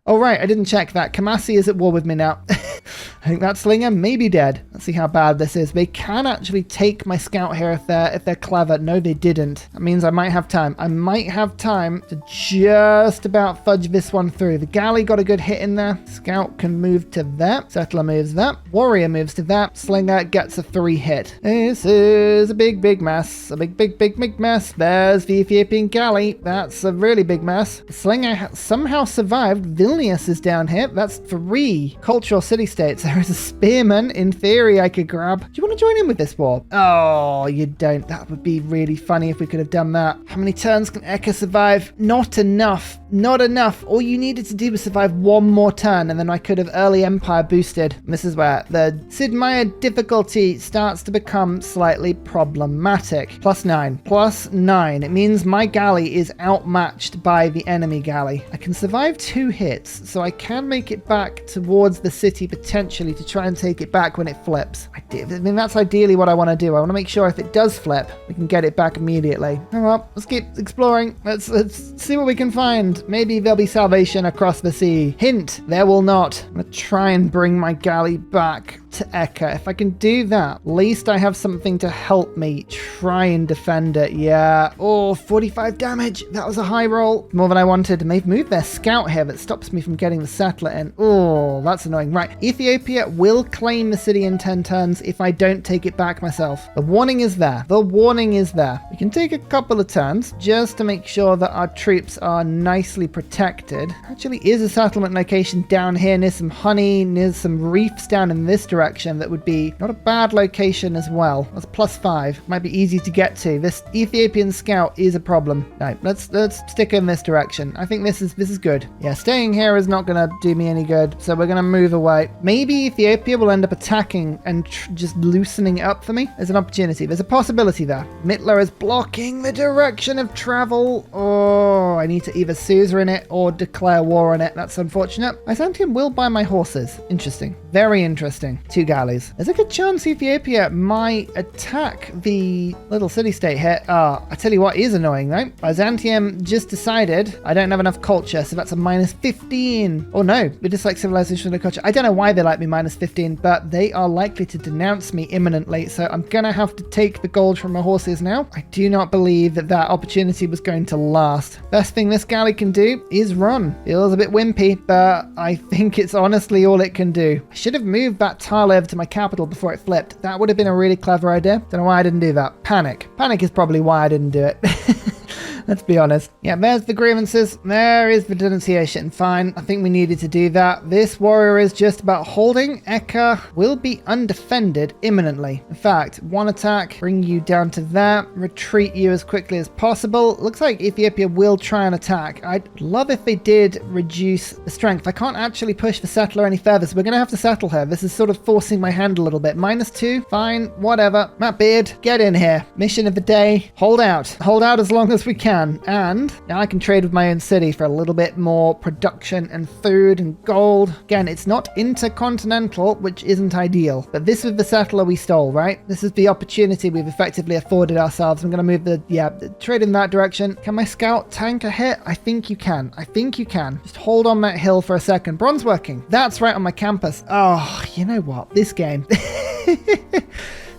Oh, right, I didn't check that. Kamasi is at war with me now. I think that slinger may be dead. Let's see how bad this is. They can actually take my scout here if they're clever. No, they didn't. That means I might have time. I might have time to just about fudge this one through. The galley got a good hit in there. Scout can move to that. Settler moves that. Warrior moves to that. Slinger gets a 3 hit. This is a big mess. A big mess. There's the Ethiopian galley. That's a really big mess. The slinger somehow survived. Vilnius is down here. That's 3 cultural city-states. There is a spearman. In theory, I could grab. Do you want to join in with this war? Oh, you don't. That would be really funny if we could have done that. How many turns can Eka survive? Not enough. Not enough. All you needed to do was survive 1 more turn, and then I could have early empire boosted. And this is where the Sid Meier difficulty starts to become slightly problematic. +9. +9. It means my galley is outmatched by the enemy galley. I can survive 2 hits, so I can make it back towards the city potentially to try and take it back when it flips. I mean, that's ideally what I want to do. I want to make sure if it does flip, we can get it back immediately. All right, let's keep exploring. Let's see what we can find. Maybe there'll be salvation across the sea. Hint, there will not. I'm going to try and bring my galley back to Eka. If I can do that, at least I have something to help me try and defend it. Yeah. Oh, 45 damage. That was a high roll. More than I wanted. And they've moved their scout here that stops me from getting the settler in. Oh, that's annoying. Right. Ethiopia will claim the city in 10 turns if I don't take it back myself. The warning is there. The warning is there. We can take a couple of turns just to make sure that our troops are nicely protected. Actually is a settlement location down here near some honey, near some reefs down in this direction. That would be not a bad location as well. That's +5. Might be easy to get to. This Ethiopian scout is a problem. No, let's stick in this direction. I think this is good. Yeah, staying here is not going to do me any good, so we're going to move away. Maybe Ethiopia will end up attacking and just loosening it up for me. There's an opportunity. There's a possibility there. Mittler is blocking the direction of travel. Oh, I need to either Susa in it or declare war on it. That's unfortunate. Byzantium will buy my horses. Interesting. Very interesting. 2 galleys. There's a good chance Ethiopia might attack the little city-state here. I tell you what is annoying though. Byzantium just decided I don't have enough culture, so that's a -15. Oh no, we dislike civilization and culture. I don't know why they like me -15, but they are likely to denounce me imminently, so I'm gonna have to take the gold from my horses now. I do not believe that opportunity was going to last. Best thing this galley can do is run. Feels a bit wimpy, but I think it's honestly all it can do. I should have moved that tile over to my capital before it flipped. That would have been a really clever idea. Don't know why I didn't do that. Panic. Panic is probably why I didn't do it. Let's be honest. Yeah, there's the grievances. There is the denunciation. Fine. I think we needed to do that. This warrior is just about holding. Eka will be undefended imminently. In fact, 1 attack, bring you down to that, retreat you as quickly as possible. Looks like Ethiopia will try and attack. I'd love if they did reduce the strength. I can't actually push the settler any further, so we're going to have to settle her. This is sort of forcing my hand a little bit. -2. Fine. Whatever. Matt Beard, get in here. Mission of the day. Hold out. Hold out as long as we can. And now I can trade with my own city for a little bit more production and food and gold. Again, it's not intercontinental, which isn't ideal, but this was the settler we stole, right? This is the opportunity we've effectively afforded ourselves. I'm going to move the trade in that direction. Can my scout tank a hit? I think you can. I think you can. Just hold on that hill for a second. Bronze working. That's right on my campus. Oh, you know what? This game.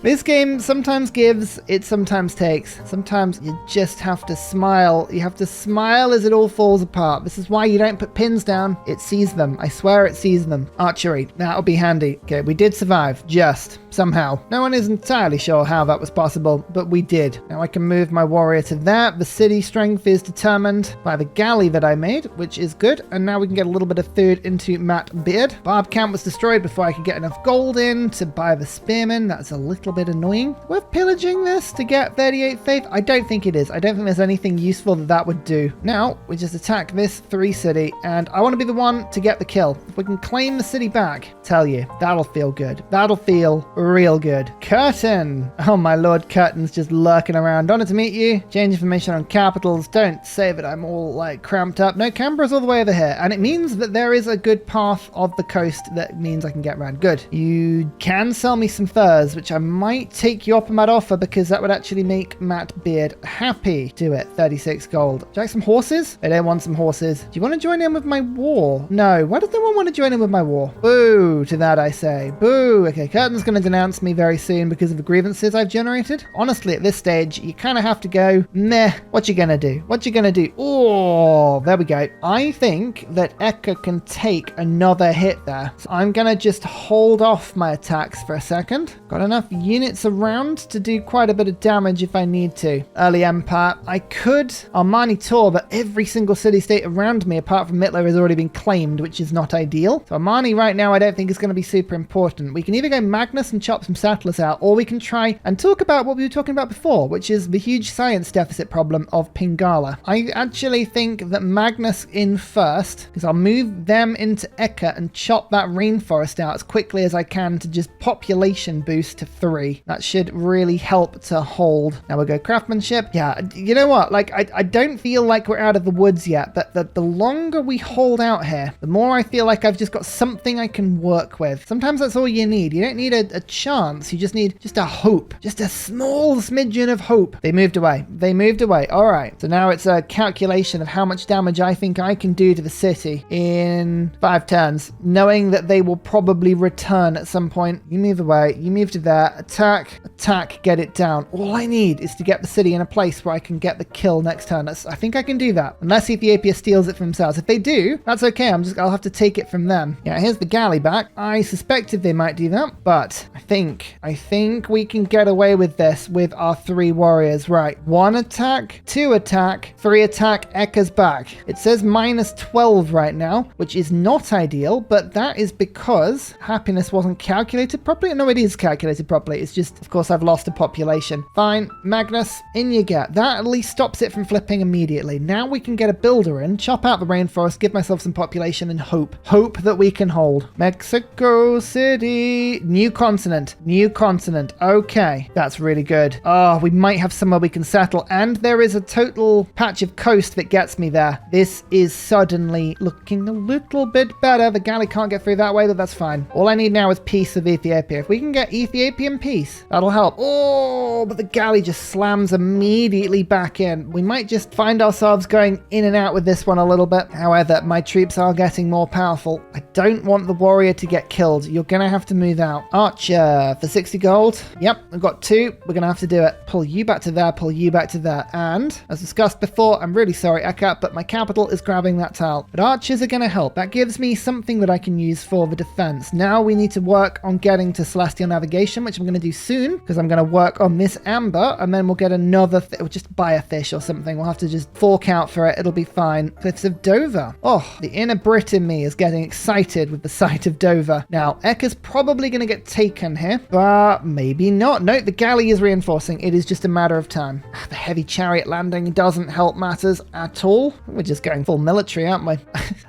This game sometimes gives, it sometimes takes. Sometimes you just have to smile. You have to smile as it all falls apart. This is why you don't put pins down. It sees them. I swear it sees them. Archery. That'll be handy. Okay, we did survive. Just. Somehow. No one is entirely sure how that was possible, but we did. Now I can move my warrior to that. The city strength is determined by the galley that I made, which is good. And now we can get a little bit of food into Matt Beard. Barb camp was destroyed before I could get enough gold in to buy the spearmen. That's a little bit annoying. Worth pillaging this to get 38 faith? I don't think it is. I don't think there's anything useful that would do. Now we just attack this 3 city, and I want to be the one to get the kill. If we can claim the city back, tell you, that'll feel good. That'll feel real good. Curtain. Oh my lord, Curtain's just lurking around. Honored to meet you. Change information on capitals. Don't say that I'm all like cramped up. No, Canberra's all the way over here, and it means that there is a good path of the coast that means I can get around. Good. You can sell me some furs, which I might take your optimise offer because that would actually make Matt Beard happy. Do it. 36 gold. Do you like some horses? I don't want some horses. Do you want to join in with my war? No. Why does no one want to join in with my war? Boo to that, I say. Boo. Okay, Curtin's going to denounce me very soon because of the grievances I've generated. Honestly, at this stage, you kind of have to go, meh, what you going to do? What you going to do? Oh, there we go. I think that Eka can take another hit there. So I'm going to just hold off my attacks for a second. Got enough units around to do quite a bit of damage if I need to. Early Empire. I could Armani Tor, but every single city-state around me, apart from Mittler, has already been claimed, which is not ideal. So Armani right now, I don't think is going to be super important. We can either go Magnus and chop some settlers out, or we can try and talk about what we were talking about before, which is the huge science deficit problem of Pingala. I actually think that Magnus in first, because I'll move them into Eka and chop that rainforest out as quickly as I can to just population boost to 3. That should really help to hold. Now we'll go craftsmanship. Yeah, you know what? Like, I don't feel like we're out of the woods yet, but the longer we hold out here, the more I feel like I've just got something I can work with. Sometimes that's all you need. You don't need a chance. You just need just a hope. Just a small smidgen of hope. They moved away. They moved away. All right. So now it's a calculation of how much damage I think I can do to the city in 5 turns, knowing that they will probably return at some point. You move away. You move to there. Attack. Attack. Get it down. All I need is to get the city in a place where I can get the kill next turn. I think I can do that. Unless Ethiopia steals it for themselves. If they do, that's okay. I'll have to take it from them. Yeah, here's the galley back. I suspected they might do that, but I think we can get away with this with our 3 warriors. Right. 1 attack, 2 attack, 3 attack, Eka's back. It says minus 12 right now, which is not ideal, but that is because happiness wasn't calculated properly. No, it is calculated properly. It's just, of course, I've lost a population. Fine. Magnus, in you get. That at least stops it from flipping immediately. Now we can get a builder in, chop out the rainforest, give myself some population, and hope that we can hold. Mexico City. New continent. New continent. Okay. That's really good. Oh, we might have somewhere we can settle. And there is a total patch of coast that gets me there. This is suddenly looking a little bit better. The galley can't get through that way, but that's fine. All I need now is peace with Ethiopia. If we can get Ethiopian peace, that'll help. Oh, but the galley just slams immediately back in. We might just find ourselves going in and out with this one a little bit. However, my troops are getting more powerful. I don't want the warrior to get killed. You're going to have to move out. Archer for 60 gold. Yep, I've got 2. We're going to have to do it. Pull you back to there, pull you back to there. And, as discussed before, I'm really sorry, Eka, but my capital is grabbing that tile. But archers are going to help. That gives me something that I can use for the defense. Now we need to work on getting to celestial navigation, which I'm going to do soon, because I'm going to work on this amber, and then we'll get another, we'll just buy a fish or something. We'll have to just fork out for it. It'll be fine. Cliffs of Dover. Oh, the inner Brit in me is getting excited with the sight of Dover. Now, Eka's probably going to get taken here, but maybe not. No, the galley is reinforcing. It is just a matter of time. The heavy chariot landing doesn't help matters at all. We're just going full military, aren't we?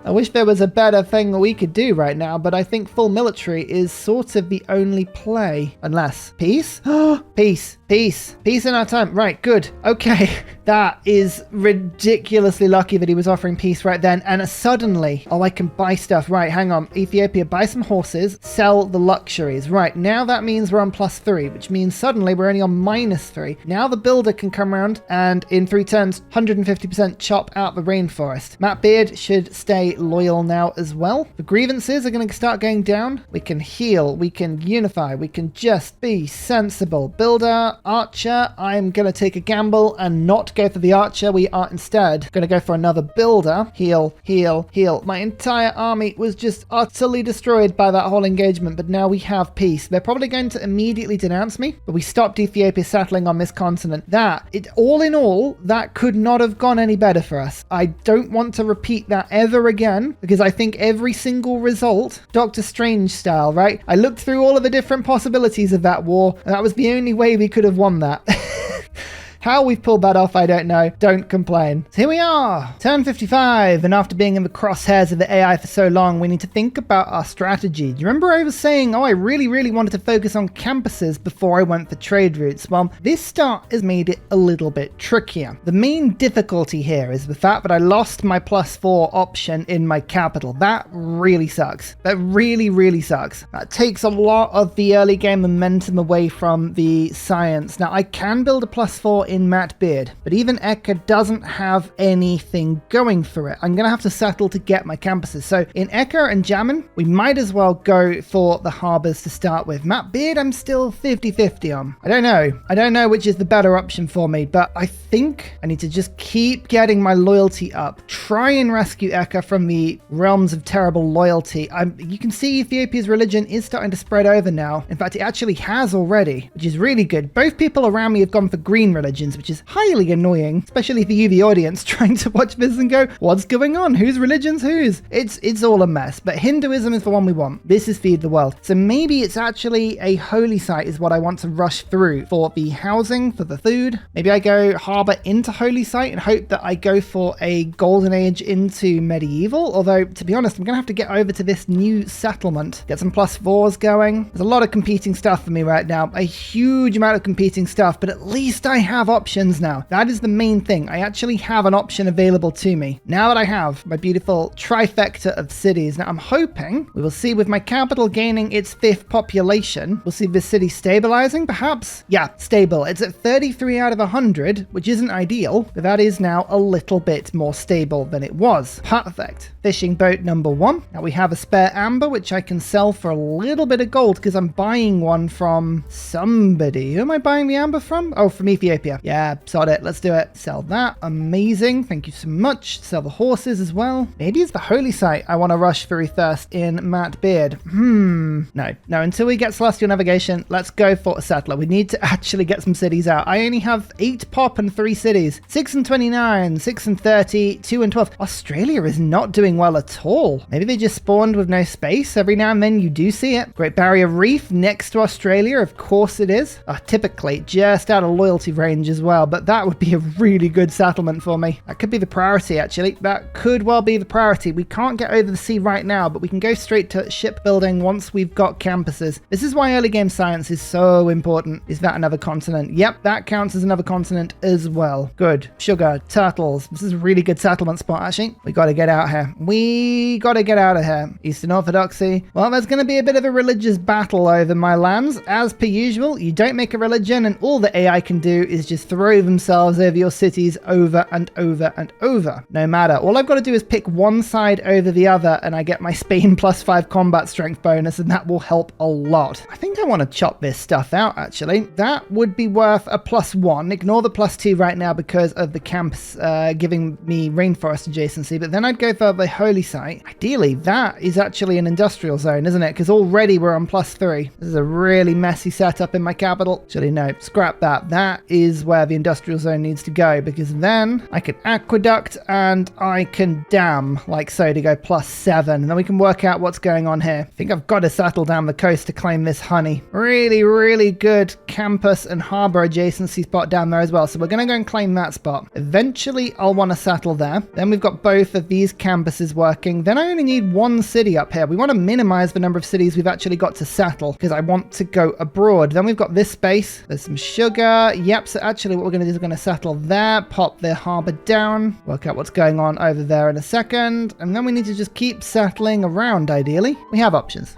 I wish there was a better thing that we could do right now, but I think full military is sort of the only play. Unless peace? Peace. Peace. Peace in our time. Right, good. Okay. That is ridiculously lucky that he was offering peace right then. And suddenly, oh, I can buy stuff. Right, hang on. Ethiopia, buy some horses, sell the luxuries. Right, now that means we're on +3, which means suddenly we're only on -3. Now the builder can come around and in 3 turns, 150% chop out the rainforest. Matt Beard should stay loyal now as well. The grievances are going to start going down. We can heal. We can unify. We can just be sensible. Builder, archer. I'm going to take a gamble and not go for the archer. We are instead going to go for another builder. Heal, heal, heal. My entire army was just utterly destroyed by that whole engagement, but now we have peace. They're probably going to immediately denounce me, but we stopped Ethiopia settling on this continent. All in all, that could not have gone any better for us. I don't want to repeat that ever again, because I think every single result, Doctor Strange style, right? I looked through all of the different possibilities of that war, and that was the only way we could have won that. How we've pulled that off, I don't know. Don't complain. So here we are, turn 55, and after being in the crosshairs of the AI for so long, we need to think about our strategy. Do you remember I was saying, I really wanted to focus on campuses before I went for trade routes? Well, this start has made it a little bit trickier. The main difficulty here is the fact that I lost my +4 option in my capital. That really sucks. That really sucks. That takes a lot of the early game momentum away from the science. Now, I can build a +4 in Matt Beard, but even Eka doesn't have anything going for it. I'm going to have to settle to get my campuses. So in Eka and Jammin, we might as well go for the harbors to start with. Matt Beard, I'm still 50-50 on. I don't know which is the better option for me, but I think I need to just keep getting my loyalty up. Try and rescue Eka from the realms of terrible loyalty. You can see Ethiopia's religion is starting to spread over now. In fact, it actually has already, which is really good. Both people around me have gone for green religions, which is highly annoying, especially for you, the audience, trying to watch this and go, what's going on? Whose religion's whose? It's all a mess, but Hinduism is the one we want. This is Feed the World. So maybe it's actually a holy site is what I want to rush through for the housing, for the food. Maybe I go harbor into holy site and hope that I go for a golden age into medieval. Although, to be honest, I'm going to have to get over to this new settlement, get some +4s going. There's a lot of competing stuff for me right now, a huge amount of competing stuff, but at least I have options now. That is the main thing. I actually have an option available to me. Now that I have my beautiful trifecta of cities, now I'm hoping we will see with my capital gaining its 5th population, we'll see this city stabilizing, perhaps? Yeah, stable. It's at 33 out of 100, which isn't ideal, but that is now a little bit more stable than it was. Perfect. Fishing boat number 1. Now we have a spare amber, which I can sell for a little bit of gold because I'm buying one from somebody. Who am I buying the amber from? Oh, from Ethiopia. Yeah, sod it. Let's do it. Sell that. Amazing. Thank you so much. Sell the horses as well. Maybe it's the holy site I want to rush through first in Matt Beard. No, until we get Celestial Navigation, let's go for a settler. We need to actually get some cities out. I only have 8 pop and 3 cities. 6 and 29, 6 and 30, 2 and 12. Australia is not doing well at all. Maybe they just spawned with no space. Every now and then you do see it. Great Barrier Reef next to Australia. Of course it is. Typically just out of loyalty range as well, but that would be a really good settlement for me. That could be the priority, actually. That could well be the priority. We can't get over the sea right now, but we can go straight to shipbuilding once we've got campuses. This is why early game science is so important. Is that another continent? Yep, that counts as another continent as well. Good. Sugar, turtles. This is a really good settlement spot, actually. We got to get out here. We got to get out of here. Eastern Orthodoxy. Well, there's going to be a bit of a religious battle over my lands. As per usual, you don't make a religion and all the AI can do is just throw themselves over your cities over and over and over. No matter. All I've got to do is pick one side over the other and I get my Spain +5 combat strength bonus, and that will help a lot. I think I want to chop this stuff out, actually. That would be worth a +1. Ignore the +2 right now because of the camps giving me rainforest adjacency, but then I'd go for the holy site. Ideally, that is actually an industrial zone, isn't it? Because already we're on +3. This is a really messy setup in my capital. Actually, no, scrap that. That is where the industrial zone needs to go, because then I can aqueduct and I can dam like so to go +7, and then we can work out what's going on here. I think I've got to settle down the coast to claim this honey. Really good campus and harbor adjacency spot down there as well, so we're going to go and claim that spot. Eventually I'll want to settle there. Then we've got both of these campuses working. Then I only need 1 city up here. We want to minimize the number of cities we've actually got to settle because I want to go abroad. Then we've got this space. There's some sugar. Yep, so actually what we're going to do is we're going to settle there, pop the harbor down, work out what's going on over there in a second, and then we need to just keep settling around, ideally. We have options.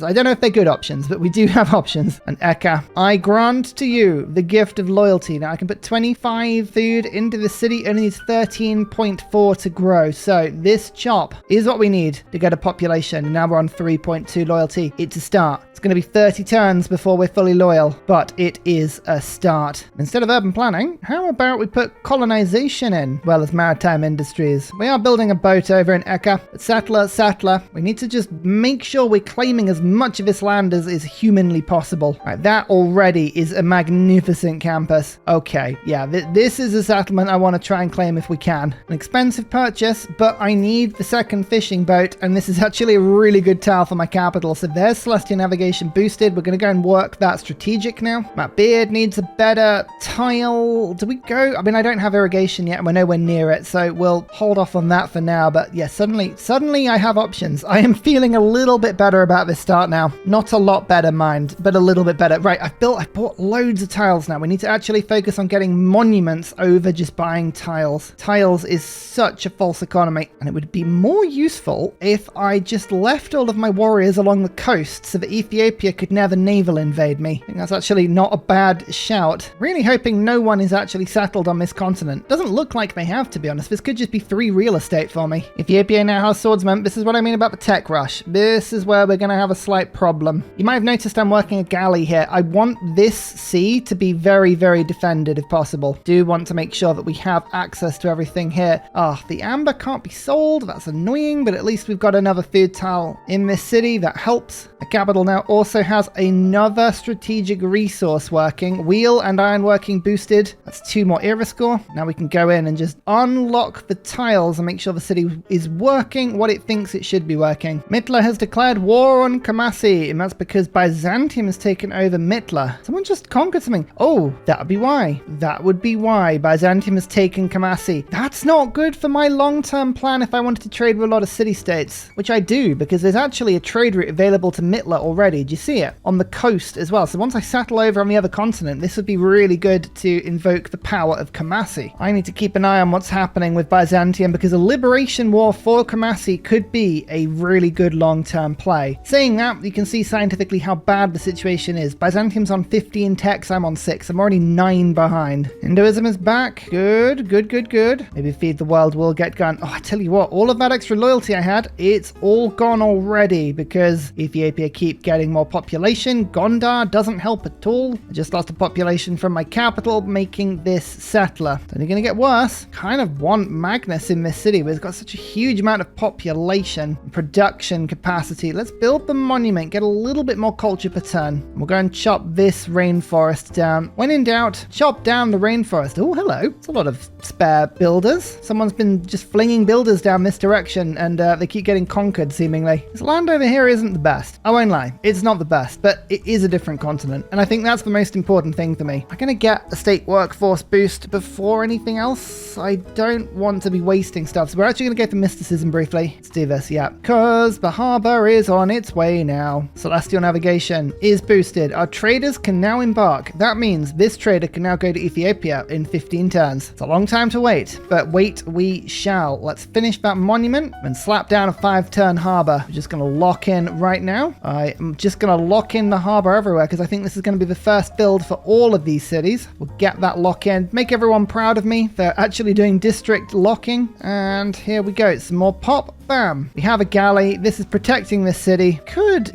I don't know if they're good options, but we do have options. And Eka, I grant to you the gift of loyalty. Now I can put 25 food into the city, only needs 13.4 to grow. So this chop is what we need to get a population. Now we're on 3.2 loyalty. It's a start. It's going to be 30 turns before we're fully loyal, but it is a start. Instead of urban planning, how about we put colonization in, well as maritime industries? We are building a boat over in Eka, but settler, we need to just make sure we're claiming as much of this land as is humanly possible. Right, that already is a magnificent campus. Okay, yeah, this is a settlement I want to try and claim if we can. An expensive purchase, but I need the second fishing boat, and this is actually a really good tile for my capital. So there's Celestial Navigation boosted. We're going to go and work that strategic now. Matt Beard needs a better tile. Do we go? I mean, I don't have irrigation yet and we're nowhere near it, so we'll hold off on that for now. But yeah, suddenly I have options. I am feeling a little bit better about this start now. Not a lot better, mind, but a little bit better. Right, I bought loads of tiles now. We need to actually focus on getting monuments over just buying tiles. Tiles is such a false economy, and it would be more useful if I just left all of my warriors along the coast so that Ethiopia could never naval invade me. I think that's actually not a bad shout. Really hoping no one is actually settled on this continent. Doesn't look like they have, to be honest. This could just be 3 real estate for me. Ethiopia now has swordsmen. This is what I mean about the tech rush. This is where we're going to have a slight problem. You might have noticed I'm working a galley here. I want this sea to be very, very defended if possible. Do want to make sure that we have access to everything here. The amber can't be sold. That's annoying, but at least we've got another food tile in this city. That helps. The capital now also has another strategic resource working. Wheel and iron working boosted. That's 2 more era score. Now we can go in and just unlock the tiles and make sure the city is working what it thinks it should be working. Mitla has declared war on Kamasi, and that's because Byzantium has taken over Mitla. Someone just conquered something. Oh, that would be why. That would be why Byzantium has taken Kamasi. That's not good for my long-term plan if I wanted to trade with a lot of city-states, which I do, because there's actually a trade route available to Mitla already. Do you see it? On the coast as well. So once I settle over on the other continent, this would be really good to invoke the power of Kamasi. I need to keep an eye on what's happening with Byzantium, because a liberation war for Kamasi could be a really good long-term play. Saying that, you can see scientifically how bad the situation is. Byzantium's on 15 techs, I'm on 6. I'm already 9 behind. Hinduism is back. Good, good, good, good. Maybe Feed the World will get gone. Oh, I tell you what, all of that extra loyalty I had, it's all gone already because Ethiopia keep getting more population. Gondar doesn't help at all. I just lost a population from my capital, making this settler. It's only going to get worse. Kind of want Magnus in this city, but it's got such a huge amount of population, production capacity. Let's build the monument, get a little bit more culture per turn. We'll go and chop this rainforest down. When in doubt, chop down the rainforest. Oh, hello. It's a lot of spare builders. Someone's been just flinging builders down this direction, and they keep getting conquered, seemingly. This land over here isn't the best. I won't lie. It's not the best, but it is a different continent, and I think that's the most important thing for me. I'm going to get a state workforce boost before anything else. I don't want to be wasting stuff, so we're actually going to go for mysticism briefly. Let's do this, yeah. Because the harbor is on its way now. Celestial navigation is boosted. Our traders can now embark. That means this trader can now go to Ethiopia in 15 turns. It's a long time to wait, but wait we shall. Let's finish that monument and slap down a 5-turn harbor. We're just going to lock in right now. I am just going to lock in the harbor everywhere because I think this is going to be the first build for all of these cities. We'll get that lock in. Make everyone proud of me. They're actually doing district locking. And here we go. Some more pop. Bam. We have a galley. This is protecting this city. Could,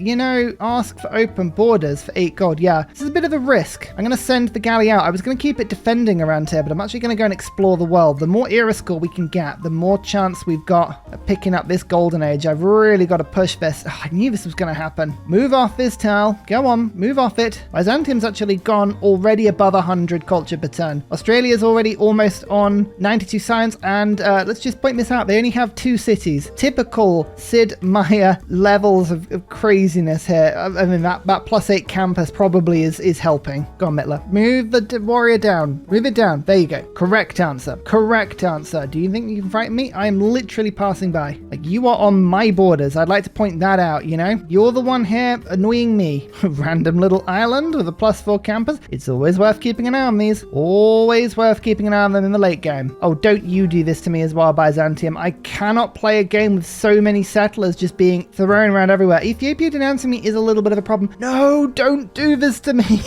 ask for open borders for 8 gold. Yeah, this is a bit of a risk. I'm going to send the galley out. I was going to keep it defending around here, but I'm actually going to go and explore the world. The more era score we can get, the more chance we've got of picking up this golden age. I've really got to push this. I knew this was going to happen. Move off this tile. Go on. Move off it. Byzantium's actually gone already above 100 culture per turn. Australia's already almost on 92 science, and let's just point this out. They only have 2 cities. Typical Sid Meier levels of craziness here. I mean, that +8 campus probably is helping. Go on, Mitla. Move the warrior down. Move it down. There you go. Correct answer. Correct answer. Do you think you can frighten me? I am literally passing by. Like, you are on my borders. I'd like to point that out, You're the one here annoying me. Random little island with a +4 campus. It's always worth keeping an eye on these. Always worth keeping an eye on them in the late game. Oh, don't you do this to me as well, Byzantium. I cannot play a game with so many settlers just being thrown around everywhere. Ethiopia denouncing me is a little bit of a problem. No, don't do this to me.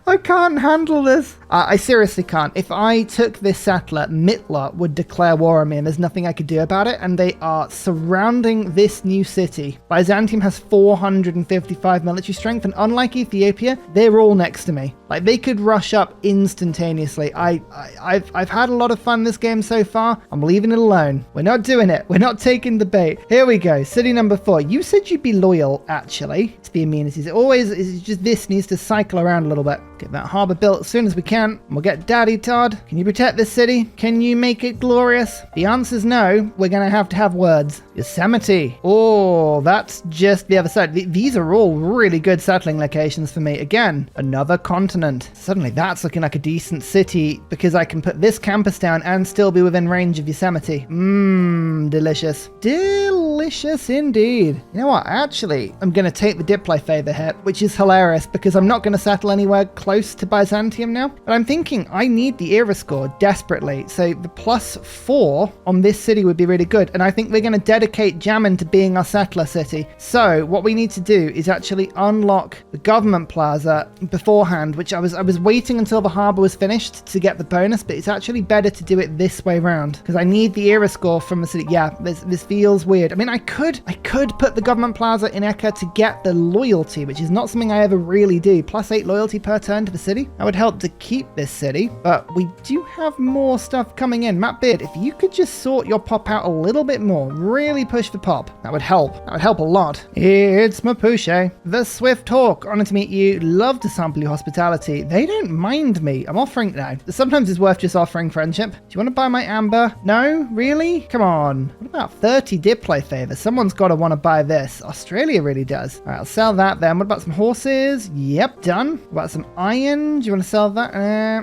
I can't handle this. I seriously can't. If I took this settler, Mitla would declare war on me and there's nothing I could do about it, and they are surrounding this new city. Byzantium has 455 military strength, and unlike Ethiopia, they're all next to me. Like, they could rush up instantaneously. I've had a lot of fun this game so far. I'm leaving it alone. We're not doing it. We're not taking the bait. Here we go. City number 4. You said you'd be loyal, actually, to the amenities. It just this needs to cycle around a little bit. Get that harbor built as soon as we can. And we'll get Daddy Todd. Can you protect this city? Can you make it glorious? The answer's no. We're going to have words. Yosemite. Oh, that's just the other side. These are all really good settling locations for me. Again, another continent. Suddenly that's looking like a decent city because I can put this campus down and still be within range of Yosemite. Delicious. Delicious indeed. You know what? Actually, I'm going to take the diplo favor here, which is hilarious because I'm not going to settle anywhere close to Byzantium now. But I'm thinking I need the era score desperately. So the +4 on this city would be really good. And I think we're going to dedicate Jammen to being our settler city. So what we need to do is actually unlock the government plaza beforehand, which I was waiting until the harbor was finished to get the bonus, but it's actually better to do it this way around because I need the era score from the city. Yeah, this feels weird. I mean, I could put the government plaza in Eka to get the loyalty, which is not something I ever really do. +8 loyalty per turn to the city. That would help to keep this city, but we do have more stuff coming in. Matt Beard, if you could just sort your pop out a little bit more, really push for pop, that would help. That would help a lot. It's Mapuche, the Swift Hawk. Honored to meet you. Love to sample your hospitality. They don't mind me. I'm offering now. Sometimes it's worth just offering friendship. Do you want to buy my amber? No? Really? Come on. What about 30 diplo favors? Someone's got to want to buy this. Australia really does. All right, I'll sell that then. What about some horses? Yep, done. What about some iron? Do you want to sell that?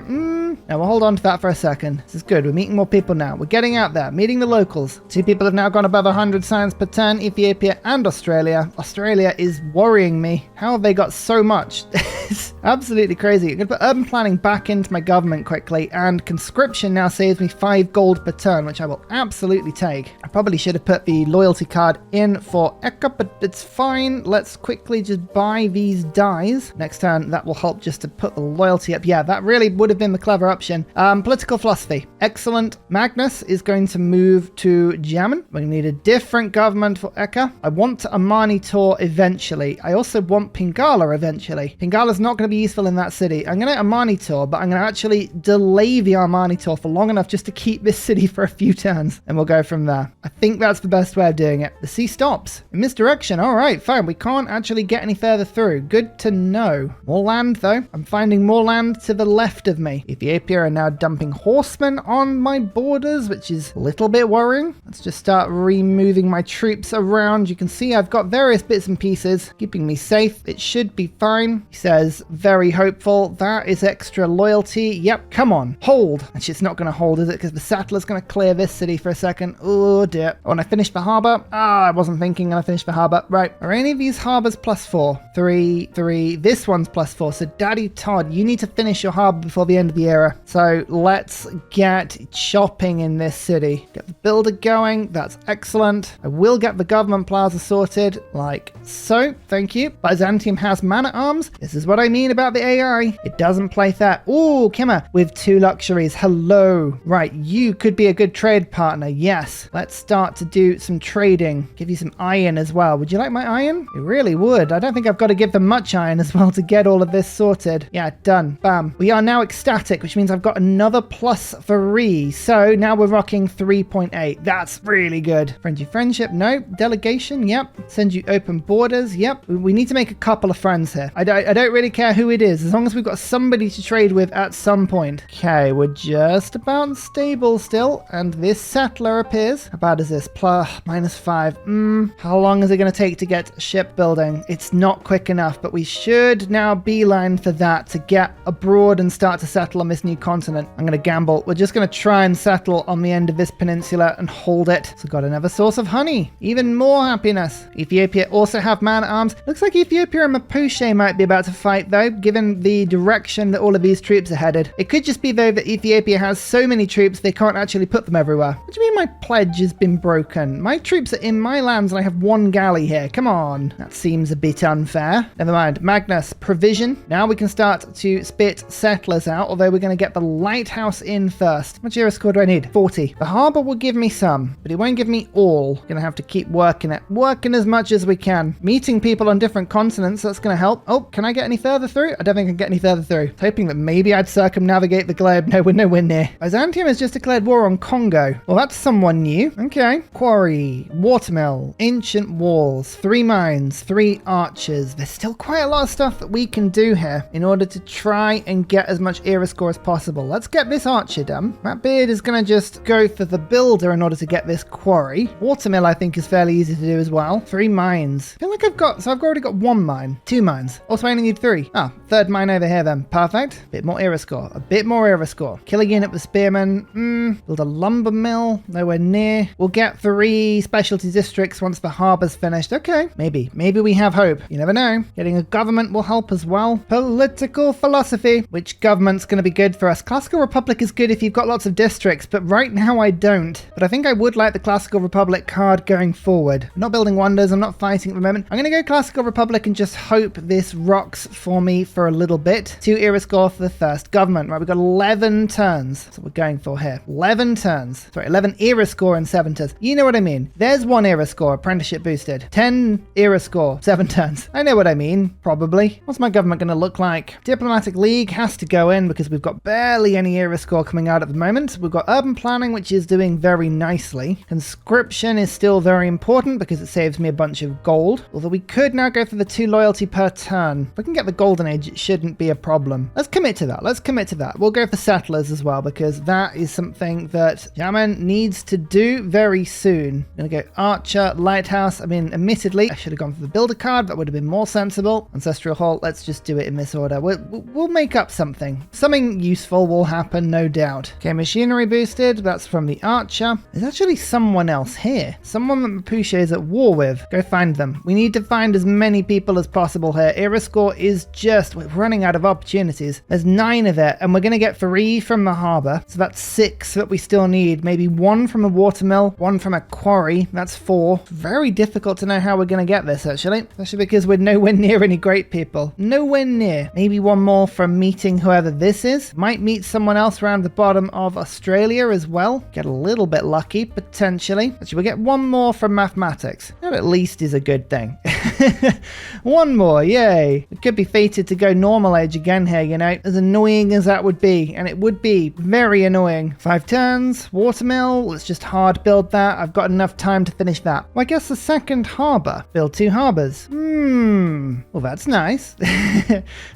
No, we'll hold on to that for a second. This is good. We're meeting more people now. We're getting out there, meeting the locals. 2 people have now gone above 100 science per turn, Ethiopia and Australia. Australia is worrying me. How have they got so much? It's absolutely crazy. I'm going to put urban planning back into my government quickly, and conscription now saves me 5 gold per turn, which I will absolutely take. I probably should have put the loyalty card in for Eka, but it's fine. Let's quickly just buy these dies. Next turn, that will help just to put the loyalty up. Yeah, that really would have been the clever option. Political philosophy. Excellent. Magnus is going to move to Jammen. We need a different government for Eka. I want Amani Tor eventually. I also want Pingala eventually. Pingala's not going to be useful in that city. I'm going to Amani Tor, but I'm going to actually delay the Armani Tor for long enough just to keep this city for a few turns, and we'll go from there. I think that's the best way of doing it. The sea stops in misdirection. All right, fine. We can't actually get any further through. Good to know. More land, though. I'm finding more land to the left of me. Ethiopia are now dumping horsemen on my borders, which is a little bit worrying. Let's just start removing my troops around. You can see I've got various bits and pieces keeping me safe. It should be fine. He says, very hopeful. That is extra loyalty. Yep, come on. Hold. Actually, it's not going to hold, is it? Because the settler's going to clear this city for a second. Oh, dear. Oh, and I finished the harbor. I wasn't thinking, and I finished the harbor. Right. Are any of these harbors +4? 3. This one's +4. So, Daddy Todd, you need to finish your harbor before the end of the era. So, let's get chopping in this city. Get the builder going. That's excellent. I will get the government plaza sorted like so. Thank you. Byzantium has man-at-arms. This is what I mean about the AI. It doesn't play fair. Ooh, Kimmer with 2 luxuries. Hello. Right, you could be a good trade partner. Yes. Let's start to do some trading. Give you some iron as well. Would you like my iron? It really would. I don't think I've got to give them much iron as well to get all of this sorted. Yeah, done. Bam. We are now ecstatic, which means I've got another +3. So now we're rocking 3.8. That's really good. Friendship? No. Delegation? Yep. Send you open borders? Yep. We need to make a couple of friends here. I don't really care who it is, as long as we've got somebody to trade with at some point. Okay, we're just about stable still, and this settler appears. How bad is this? -5. How long is it going to take to get shipbuilding? It's not quick enough, but we should now beeline for that to get abroad and start to settle on this new continent. I'm going to gamble. We're just going to try and settle on the end of this peninsula and hold it. So got another source of honey. Even more happiness. Ethiopia also have man-at-arms. Looks like Ethiopia and Mapuche might be about to fight, though, given the direction that all of these troops are headed. It could just be, though, that Ethiopia has so many troops they can't actually put them everywhere. What do you mean my pledge has been broken? My troops are in my lands and I have 1 galley here. Come on. That seems a bit unfair. Never mind. Magnus, provision. Now we can start to spit settlers out, although we're going to get the lighthouse in first. How much era score do I need? 40. The harbor will give me some, but it won't give me all. Gonna have to keep working it. Working as much as we can. Meeting people on different continents, that's going to help. Oh, can I get any further through? I don't think I can get any further through. Hoping that maybe I'd circumnavigate the globe. No, we're nowhere near. Byzantium has just declared war on Congo. Well, that's someone new. Okay. Quarry, watermill, ancient walls, 3 mines, 3 archers. There's still quite a lot of stuff that we can do here in order to try and get as much era score as possible. Let's get this archer done. That beard is going to just go for the builder in order to get this quarry. Watermill, I think, is fairly easy to do as well. 3 mines. I feel like I've already got 1 mine, 2 mines. Also, I only need 3. Ah, 3rd mine over here then. Perfect. Bit more era score. A bit more era score. Kill a unit with spearmen. Build a lumber mill. Nowhere near. We'll get 3 specialty districts once the harbor's finished. Okay, maybe. Maybe we have hope. You never know. Getting a government will help as well. Political philosophy. Which government's going to be good for us? Classical Republic is good if you've got lots of districts, but right now I don't. But I think I would like the Classical Republic card going forward. I'm not building wonders. I'm not fighting at the moment. I'm going to go Classical Republic and just hope this rocks for me for a little bit. 2 era score for the first government. Right, we've got 11 turns. That's what we're going for here. 11 turns. Sorry, 11 era score and 7 turns. You know what I mean. There's 1 era score, apprenticeship boosted. 10 era score, 7 turns. I know what I mean, probably. What's my government going to look like? Diplomatic League has to go in because we've got barely any era score coming out at the moment. We've got urban planning, which is doing very nicely. Conscription is still very important because it saves me a bunch of gold. Although we could now go for the 2 loyalty per turn. If we can get the golden age, it shouldn't be a problem. Let's commit to that. Let's commit to that. We'll go for settlers as well because that is something that Yemen needs to do very soon. I'm going to go archer, lighthouse. I mean, admittedly, I should have gone for the builder card. That would have been more sensible. Ancestral hall. Let's just do it in this order. We'll make up something. Something useful will happen, no doubt. Okay, machinery boosted. That's from the archer. There's actually someone else here. Someone that Mapuche is at war with. Go find them. We need to find as many people as possible here. Era score is just, we're running out of opportunities. There's 9 of it, and we're going to get 3 from the harbor. So that's 6 that we still need. Maybe 1 from a watermill, 1 from a quarry. That's 4. Very difficult to know how we're going to get this, actually. Especially because we're nowhere near any great people. Nowhere near. Maybe 1 more from meeting whoever this is. Might meet someone else around the bottom of Australia as well. Get a little bit lucky, potentially. Actually, we'll get 1 more from mathematics. That at least is a good thing. 1 more, yay. It could be fated to go normal age again here, you know, as annoying as that would be. And it would be very annoying. 5 turns, watermill, let's just hard build that. I've got enough time to finish that. Well, I guess the second harbor. Build 2 harbors. Well, that's nice.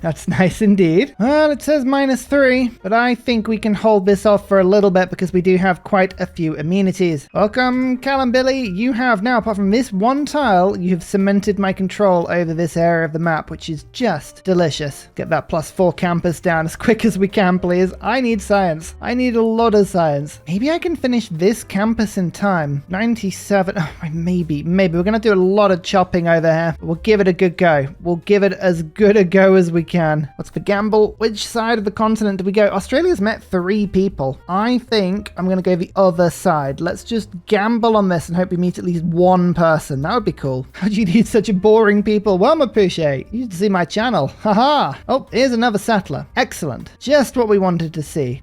That's nice indeed. Well, it says -3, but I think we can hold this off for a little bit because we do have quite a few amenities. Welcome, Callum Billy. You have now, apart from this 1 tile, you have cemented my control over this area of the map, which is just delicious. Get that +4 campus down as quick as we can, please. I need science. I need a lot of science. Maybe I can finish this campus in time. 97. Oh, maybe. We're going to do a lot of chopping over here. We'll give it a good go. We'll give it as good a go as we can. What's the gamble? Which side of the continent do we go? Australia's met 3 people. I think I'm going to go the other side. Let's just gamble on this and hope we meet at least 1 person. That would be cool. How do you need such a boring people? Well, Mapuche, you should see my channel. Haha. Oh, here's another settler. Excellent. Just what we wanted to see.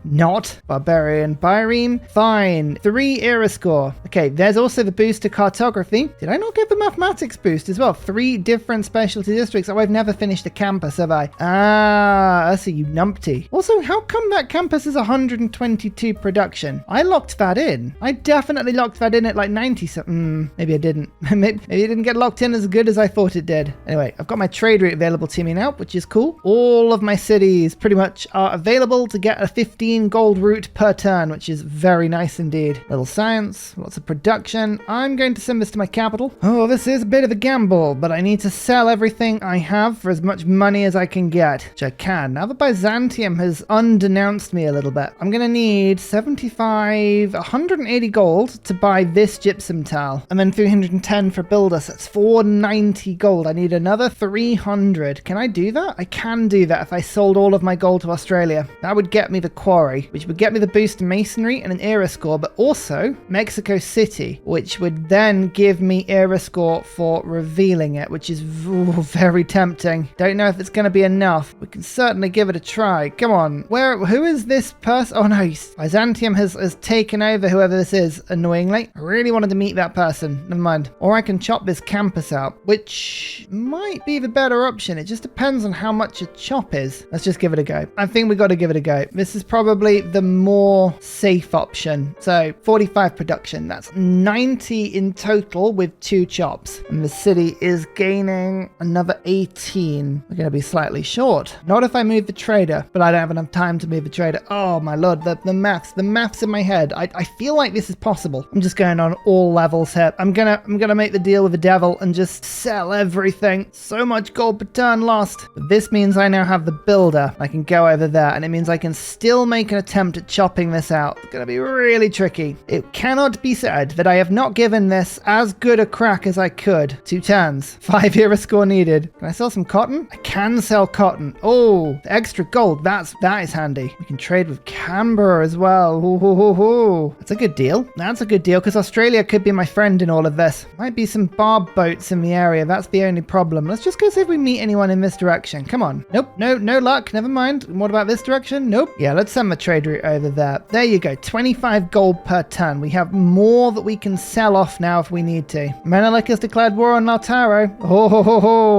Not. Barbarian Byreme. Fine. 3 era score. Okay, there's also the boost to cartography. Did I not get the mathematics boost as well? 3 different specialty districts. Oh, I've never finished a campus, have I? Ah, I see you numpty. Also, how come that campus is 122 production? I locked that in. I definitely locked that in at like 90 something. Maybe I didn't. Maybe it didn't get locked in as good as I thought it did. Anyway, I've got my trade route available to me now, which is cool. All of my cities pretty much are available to get a 15 gold route per turn, which is very nice indeed. Little science, lots of production. I'm going to send this to my capital. Oh, this is a bit of a gamble, but I need to sell everything I have for as much money as I can get, which I can. Now that Byzantium has undenounced me a little bit, I'm going to need 180 gold to buy this gypsum tile, and then 310 for builder, so that's 490 gold. I need another 300. Can I do that? I can do that if I sold all of my gold to Australia. That would get me the quarry. quarry, which would get me the boost to masonry and an era score, but also Mexico City, which would then give me era score for revealing it, which is very tempting. Don't know if it's going to be enough. We can certainly give it a try. Come on. Who is this person? Oh no, Byzantium has taken over whoever this is, annoyingly. I really wanted to meet that person. Never mind. Or I can chop this campus out, which might be the better option. It just depends on how much a chop is. Let's just give it a go. I think we got to give it a go. This is probably the more safe option. So 45 production. That's 90 in total with 2 chops. And the city is gaining another 18. We're going to be slightly short. Not if I move the trader, but I don't have enough time to move the trader. Oh my lord, the maths in my head. I feel like this is possible. I'm just going on all levels here. I'm gonna make the deal with the devil and just sell everything. So much gold per turn lost. But this means I now have the builder. I can go over there, and it means I can still make an attempt at chopping this out. It's gonna be really tricky. It cannot be said that I have not given this as good a crack as I could. 2 turns. 5 era score needed. Can I sell some cotton? I can sell cotton. Oh, the extra gold. That is handy. We can trade with Canberra as well. Ooh. That's a good deal. That's a good deal, because Australia could be my friend in all of this. Might be some barb boats in the area. That's the only problem. Let's just go see if we meet anyone in this direction. Come on. Nope. No luck. Never mind. What about this direction? Nope. Yeah, let's send the trade route over there. There you go. 25 gold per ton. We have more that we can sell off now if we need to. Menelik has declared war on Lautaro.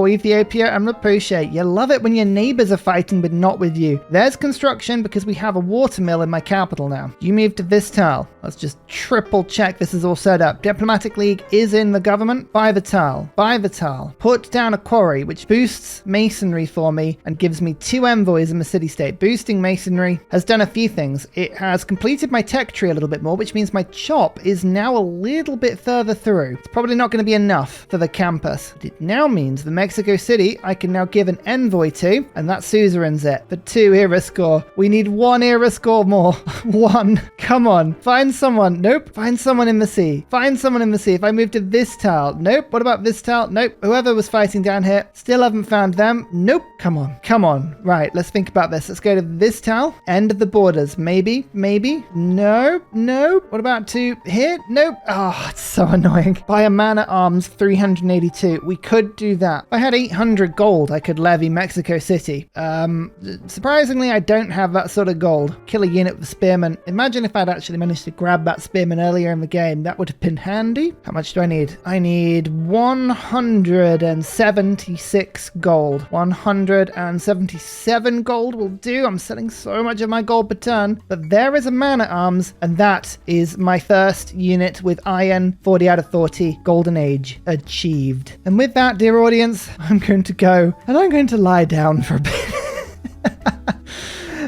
Ethiopia and Mapuche. You love it when your neighbors are fighting but not with you. There's construction because we have a watermill in my capital now. You move to this tile. Let's just triple check this is all set up. Diplomatic League is in the government. Buy the tile. Buy the tile. Put down a quarry, which boosts masonry for me and gives me 2 envoys in the city-state. Boosting masonry has done a few things. It has completed my tech tree a little bit more, which means my chop is now a little bit further through. It's probably not going to be enough for the campus. But it now means the Mexico City I can now give an envoy to, and that suzerain's it. For 2 era score. We need 1 era score more. 1. Come on. Find someone. Nope. Find someone in the sea. Find someone in the sea. If I move to this tile. Nope. What about this tile? Nope. Whoever was fighting down here. Still haven't found them. Nope. Come on. Come on. Right. Let's think about this. Let's go to this tile. End of the borders. Maybe. Nope. What about to here? Nope. Oh, it's so annoying. Buy a man-at-arms 382. We could do that. If I had 800 gold, I could levy Mexico City. Surprisingly, I don't have that sort of gold. Kill a unit with spearmen. Imagine if I'd actually managed to grab that spearman earlier in the game. That would have been handy. How much do I need? I need 176 gold. 177 gold will do. I'm selling so much of my gold per turn. But there is a man-at-arms, and that is my first unit with iron. 40 out of 40. Golden Age achieved. And with that, dear audience, I'm going to go and I'm going to lie down for a bit.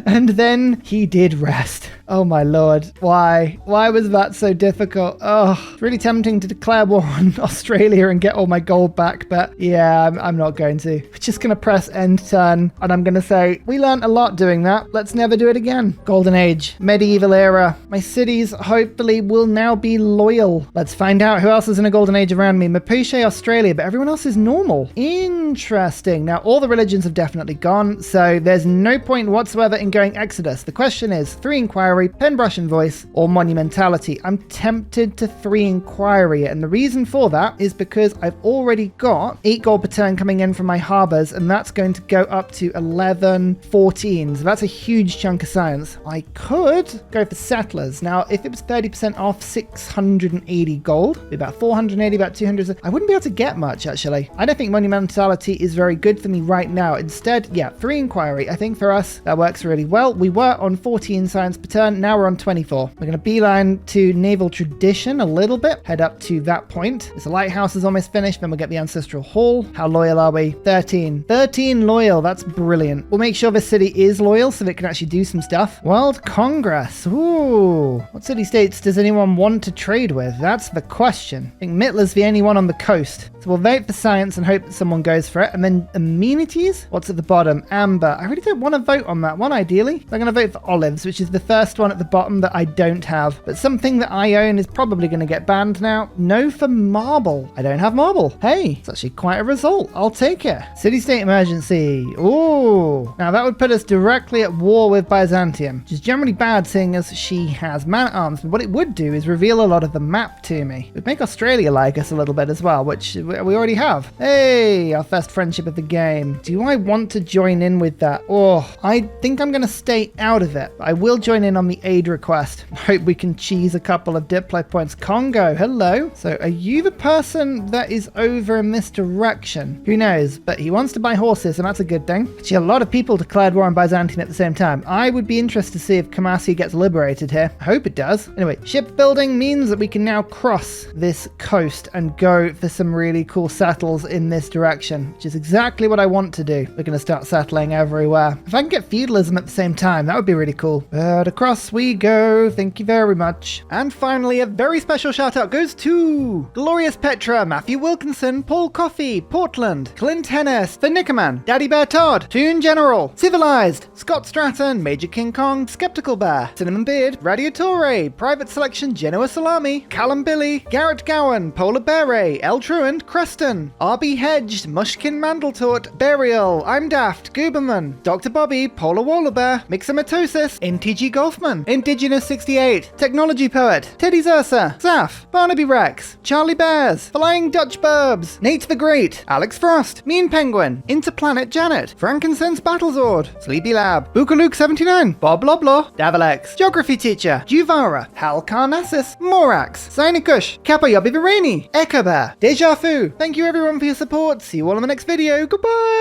And then he did rest. Oh my lord. Why? Why was that so difficult? Oh, it's really tempting to declare war on Australia and get all my gold back, but yeah, I'm not going to. We're just going to press end turn, and I'm going to say, we learned a lot doing that. Let's never do it again. Golden Age, medieval era. My cities hopefully will now be loyal. Let's find out who else is in a golden age around me. Mapuche, Australia, but everyone else is normal. Interesting. Now, all the religions have definitely gone, so there's no point whatsoever in going Exodus. The question is 3 inquiry, Penbrush and Voice, or Monumentality. I'm tempted to 3 inquiry, and the reason for that is because I've already got 8 gold per turn coming in from my harbors, and that's going to go up to 11, 14. So that's a huge chunk of science. I could go for settlers. Now, if it was 30% off 680 gold, be about 480, about 200. I wouldn't be able to get much, actually. I don't think Monumentality is very good for me right now. Instead, yeah, 3 inquiry. I think for us, that works really well. We were on 14 science per turn. Now we're on 24. We're going to beeline to naval tradition a little bit. Head up to that point. This lighthouse is almost finished. Then we'll get the ancestral hall. How loyal are we? 13. 13 loyal. That's brilliant. We'll make sure this city is loyal so that it can actually do some stuff. World Congress. Ooh. What city-states does anyone want to trade with? That's the question. I think Mittler's the only one on the coast. So we'll vote for science and hope that someone goes for it. And then amenities? What's at the bottom? Amber. I really don't want to vote on that one, ideally. ideally. I'm going to vote for olives, which is the first one at the bottom that I don't have. But something that I own is probably going to get banned now. No for marble. I don't have marble. Hey, it's actually quite a result. I'll take it. City-state emergency. Ooh. Now that would put us directly at war with Byzantium, which is generally bad seeing as she has man-at-arms. But what it would do is reveal a lot of the map to me. It would make Australia like us a little bit as well, which we already have. Hey, our first friendship of the game. Do I want to join in with that? Oh, I think I'm going to stay out of it. I will join in on the aid request. Hope we can cheese a couple of diplo points. Congo, hello. So are you the person that is over in this direction? Who knows? But he wants to buy horses, and that's a good thing. Actually, a lot of people declared war on Byzantium at the same time. I would be interested to see if Kumasi gets liberated here. I hope it does. Anyway, shipbuilding means that we can now cross this coast and go for some really cool settles in this direction, which is exactly what I want to do. We're going to start settling everywhere. If I can get feudalism at the same time, that would be really cool. But across we go. Thank you very much. And finally, a very special shout out goes to Glorious Petra, Matthew Wilkinson, Paul Coffey, Portland, Clint Hennis, The Nickerman, Daddy Bear Todd, Toon General, Civilized, Scott Stratton, Major King Kong, Skeptical Bear, Cinnamon Beard, Radiatore, Private Selection, Genoa Salami, Callum Billy, Garrett Gowan, Polar Beret, El Truant, Creston, RB Hedged, Mushkin Mandletort, Burial, I'm Daft, Gooberman, Dr. Bobby, Polar Wallabear, Mixomatosis, NTG Golfman, Indigenous 68, Technology Poet, Teddy Zursa, Zaf, Barnaby Rex, Charlie Bears, Flying Dutch Burbs, Nate the Great, Alex Frost, Mean Penguin, Interplanet Janet, Frankincense Battlezord, Sleepy Lab, Bookaluk 79, Bob Loblaw, Davalex, Geography Teacher, Juvara, Hal Carnassus, Morax, Sinikush, Kappa Yobby Virani, Echo Bear, Deja Vu. Thank you everyone for your support. See you all in the next video. Goodbye.